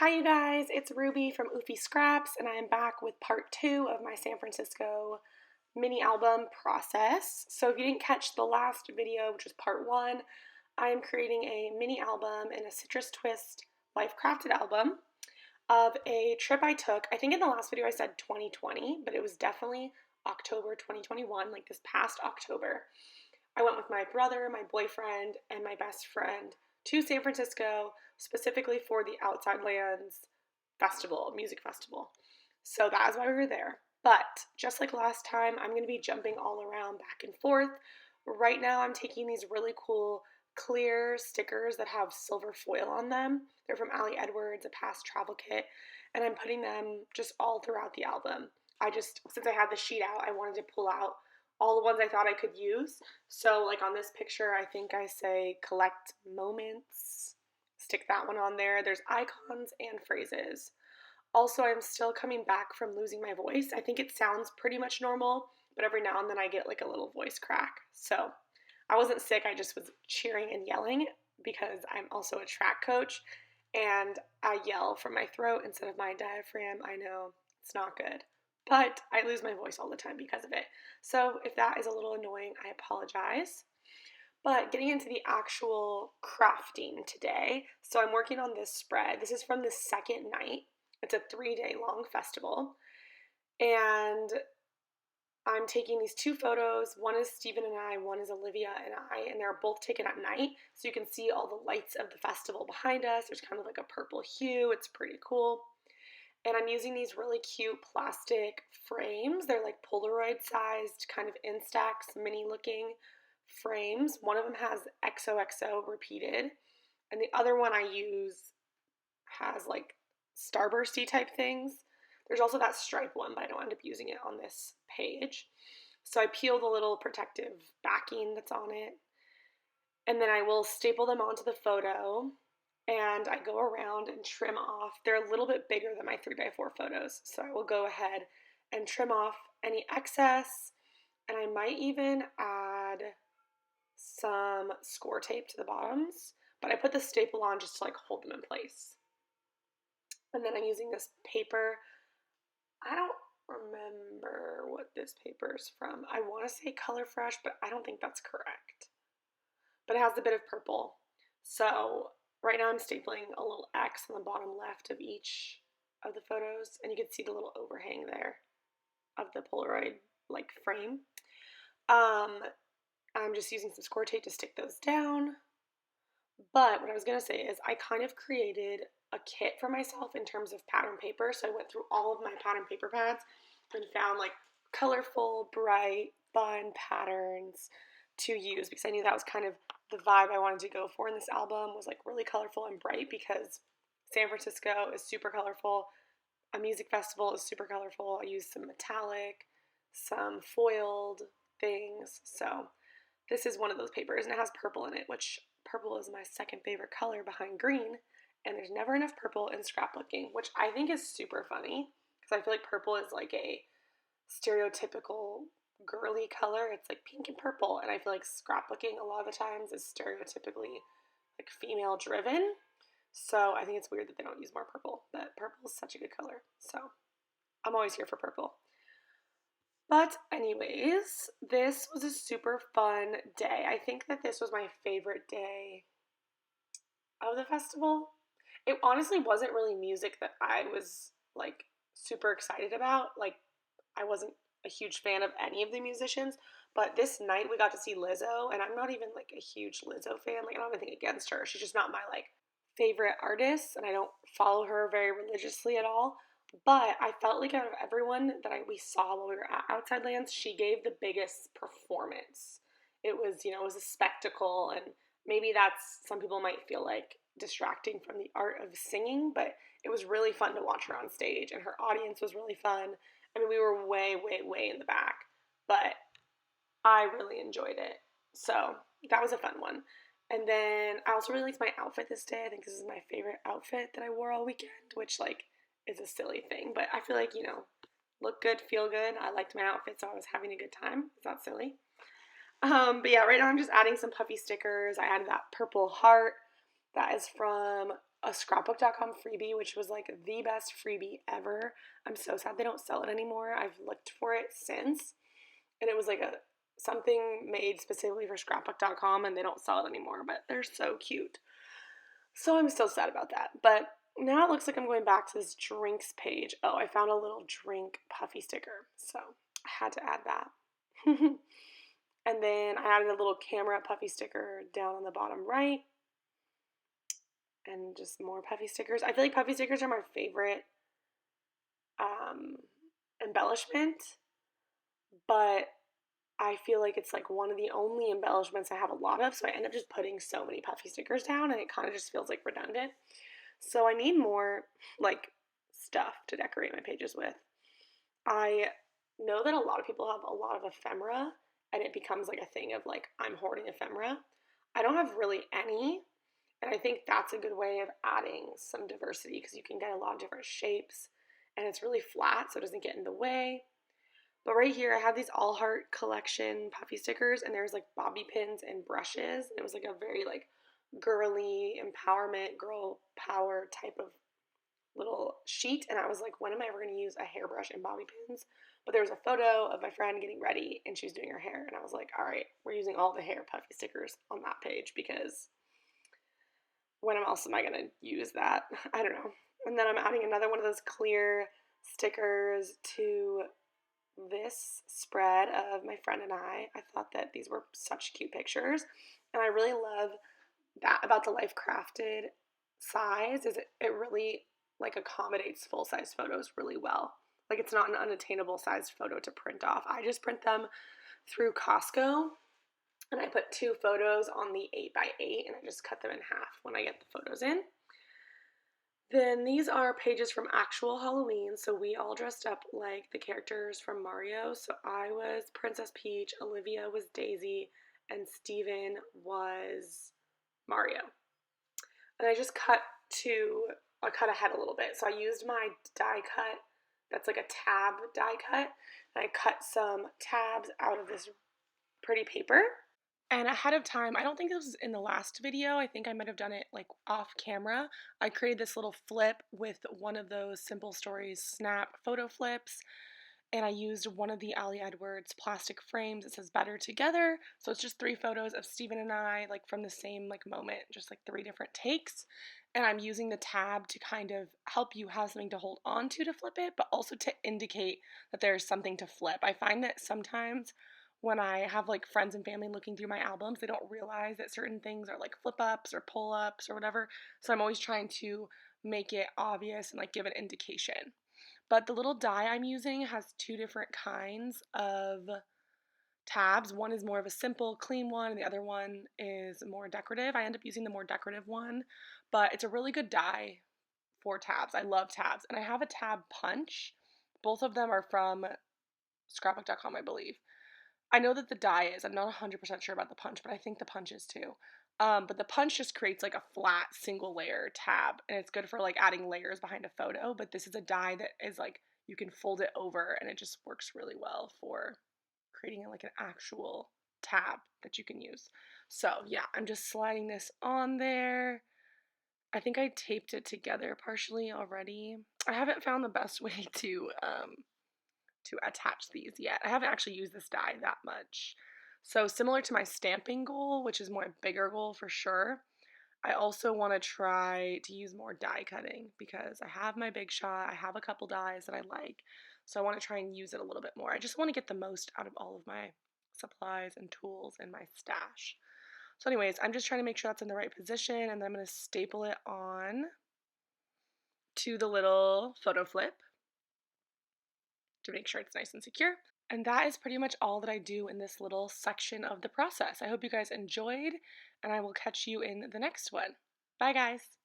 Hi you guys, it's Ruby from Oofy Scraps and I am back with part 2 of my San Francisco mini album process. So if you didn't catch the last video, which was part 1, I am creating a mini album and a Citrus Twist Life Crafted album of a trip I took. I think in the last video I said 2020, but it was definitely October 2021, like this past October. I went with my brother, my boyfriend, and my best friend to San Francisco, specifically for the Outside Lands festival, music festival. So that is why we were there. But just like last time, I'm going to be jumping all around back and forth. Right now, I'm taking these really cool clear stickers that have silver foil on them. They're from Ali Edwards, a past travel kit, and I'm putting them just all throughout the album. Since I had the sheet out, I wanted to pull out all the ones I thought I could use. So like on this picture, I think I say collect moments. Stick that one on there. There's icons and phrases. Also, I'm still coming back from losing my voice. I think it sounds pretty much normal, but every now and then I get like a little voice crack. So I wasn't sick, I just was cheering and yelling because I'm also a track coach and I yell from my throat instead of my diaphragm. I know it's not good, but I lose my voice all the time because of it. So if that is a little annoying, I apologize. But getting into the actual crafting today, so I'm working on this spread. This is from the second night. It's a 3-day long festival. And I'm taking these 2 photos. One is Stephen and I, one is Olivia and I, and they're both taken at night. So you can see all the lights of the festival behind us. There's kind of like a purple hue. It's pretty cool. And I'm using these really cute plastic frames. They're like Polaroid sized, kind of Instax mini looking frames. One of them has XOXO repeated, and the other one I use has like starbursty type things. There's also that stripe one, but I don't end up using it on this page. So I peel the little protective backing that's on it, and then I will staple them onto the photo, and I go around and trim off. They're a little bit bigger than my 3x4 photos, so I will go ahead and trim off any excess, and I might even add some score tape to the bottoms, but I put the staple on just to like hold them in place. And then I'm using this paper. I don't remember what this paper is from. I want to say Color Fresh, but I don't think that's correct. But it has a bit of purple. So right now I'm stapling a little X on the bottom left of each of the photos, and you can see the little overhang there of the Polaroid like frame. I'm just using some score tape to stick those down. But what I was going to say is I kind of created a kit for myself in terms of pattern paper. So I went through all of my pattern paper pads and found like colorful, bright, fun patterns to use because I knew that was kind of the vibe I wanted to go for in this album, was like really colorful and bright because San Francisco is super colorful. A music festival is super colorful. I used some metallic, some foiled things. So this is one of those papers, and it has purple in it, which purple is my second favorite color behind green, and there's never enough purple in scrapbooking, which I think is super funny, because I feel like purple is like a stereotypical girly color. It's like pink and purple, and I feel like scrapbooking a lot of the times is stereotypically like female driven, so I think it's weird that they don't use more purple, but purple is such a good color, so I'm always here for purple. But anyways, this was a super fun day. I think that this was my favorite day of the festival. It honestly wasn't really music that I was like super excited about. Like I wasn't a huge fan of any of the musicians, but this night we got to see Lizzo, and I'm not even like a huge Lizzo fan. Like I don't have anything against her. She's just not my like favorite artist, and I don't follow her very religiously at all. But I felt like out of everyone that we saw while we were at Outside Lands, she gave the biggest performance. It was, it was a spectacle, and maybe that's, some people might feel like distracting from the art of singing, but it was really fun to watch her on stage, and her audience was really fun. I mean, we were way, way, way in the back, but I really enjoyed it. So that was a fun one. And then I also really liked my outfit this day. I think this is my favorite outfit that I wore all weekend, which like is a silly thing, but I feel like, look good, feel good. I liked my outfit, so I was having a good time. It's not silly. But yeah, right now I'm just adding some puffy stickers. I added that purple heart that is from a scrapbook.com freebie, which was like the best freebie ever. I'm so sad they don't sell it anymore. I've looked for it since, and it was like a something made specifically for scrapbook.com, and they don't sell it anymore, but they're so cute. So I'm still sad about that. But now it looks like I'm going back to this drinks page. Oh, I found a little drink puffy sticker, so I had to add that. And then I added a little camera puffy sticker down on the bottom right. And just more puffy stickers. I feel like puffy stickers are my favorite embellishment, but I feel like it's like one of the only embellishments I have a lot of, so I end up just putting so many puffy stickers down, and it kind of just feels like redundant. So I need more like stuff to decorate my pages with. I know that a lot of people have a lot of ephemera, and it becomes like a thing of like, I'm hoarding ephemera. I don't have really any, and I think that's a good way of adding some diversity because you can get a lot of different shapes, and it's really flat so it doesn't get in the way. But right here, I have these All Heart collection puffy stickers, and there's like bobby pins and brushes. It was like a very like girly empowerment, girl power type of little sheet, and I was like, when am I ever going to use a hairbrush and bobby pins? But there was a photo of my friend getting ready, and she was doing her hair, and I was like, all right, we're using all the hair puffy stickers on that page because when else am I going to use that? I don't know. And then I'm adding another one of those clear stickers to this spread of my friend and I. I thought that these were such cute pictures, and I really love that about the Life Crafted size is it really like accommodates full-size photos really well. Like it's not an unattainable size photo to print off. I just print them through Costco, and I put 2 photos on the 8x8, and I just cut them in half when I get the photos in. Then these are pages from actual Halloween, so we all dressed up like the characters from Mario. So I was Princess Peach, Olivia was Daisy, and Steven was Mario. And I just cut ahead a little bit. So I used my die cut, that's like a tab die cut, and I cut some tabs out of this pretty paper. And ahead of time, I don't think this was in the last video, I think I might have done it like off camera. I created this little flip with one of those Simple Stories snap photo flips, and I used one of the Ali Edwards plastic frames. It says Better Together, so it's just 3 photos of Steven and I like from the same like moment, just like 3 different takes. And I'm using the tab to kind of help you have something to hold on to flip it, but also to indicate that there's something to flip. I find that sometimes when I have like friends and family looking through my albums, they don't realize that certain things are like flip ups or pull ups or whatever. So I'm always trying to make it obvious and like give an indication. But the little die I'm using has 2 different kinds of tabs. One is more of a simple, clean one, and the other one is more decorative. I end up using the more decorative one, but it's a really good die for tabs. I love tabs. And I have a tab punch. Both of them are from scrapbook.com, I believe. I know that the die is. I'm not 100% sure about the punch, but I think the punch is too. But the punch just creates like a flat single layer tab, and it's good for like adding layers behind a photo. But this is a die that is like you can fold it over, and it just works really well for creating like an actual tab that you can use. So yeah, I'm just sliding this on there. I think I taped it together partially already. I haven't found the best way to attach these yet. I haven't actually used this die that much. So similar to my stamping goal, which is more a bigger goal for sure, I also want to try to use more die cutting because I have my Big Shot, I have a couple dies that I like, so I want to try and use it a little bit more. I just want to get the most out of all of my supplies and tools in my stash. So anyways, I'm just trying to make sure that's in the right position, and then I'm going to staple it on to the little photo flip to make sure it's nice and secure. And that is pretty much all that I do in this little section of the process. I hope you guys enjoyed, and I will catch you in the next one. Bye, guys.